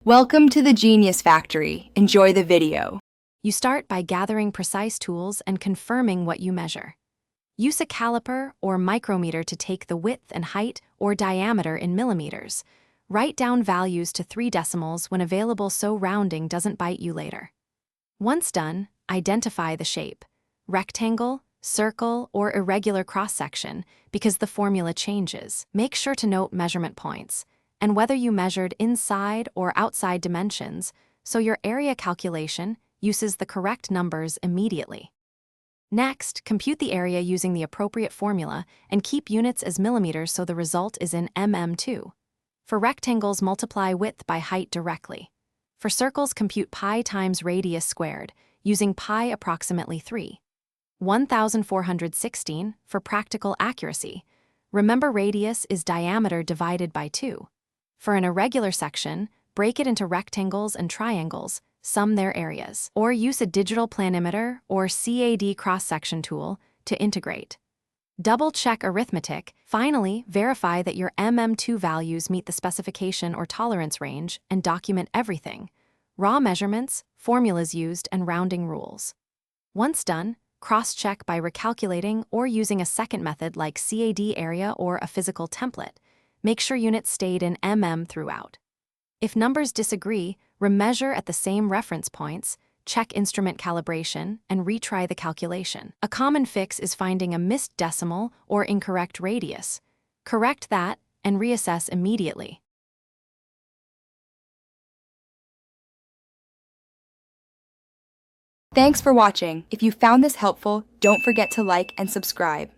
Welcome to the Genius Factory. Enjoy the video. You start by gathering precise tools and confirming what you measure. Use a caliper or micrometer to take the width and height or diameter in millimeters. Write down values to 3 decimals when available so rounding doesn't bite you later. Once done, identify the shape: rectangle, circle, or irregular cross-section, because the formula changes. Make sure to note measurement points and whether you measured inside or outside dimensions, so your area calculation uses the correct numbers immediately. Next, compute the area using the appropriate formula and keep units as millimeters so the result is in mm2. For rectangles, multiply width by height directly. For circles, compute pi times radius squared, using pi approximately 3. 1416 for practical accuracy. Remember, radius is diameter divided by 2. For an irregular section, break it into rectangles and triangles, sum their areas, or use a digital planimeter or CAD cross-section tool to integrate. Double-check arithmetic. Finally, verify that your mm2 values meet the specification or tolerance range and document everything: raw measurements, formulas used, and rounding rules. Once done, cross-check by recalculating or using a second method like CAD area or a physical template. Make sure units stayed in mm throughout. If numbers disagree, remeasure at the same reference points, check instrument calibration, and retry the calculation. A common fix is finding a missed decimal or incorrect radius. Correct that and reassess immediately. Thanks for watching. If you found this helpful, don't forget to like and subscribe.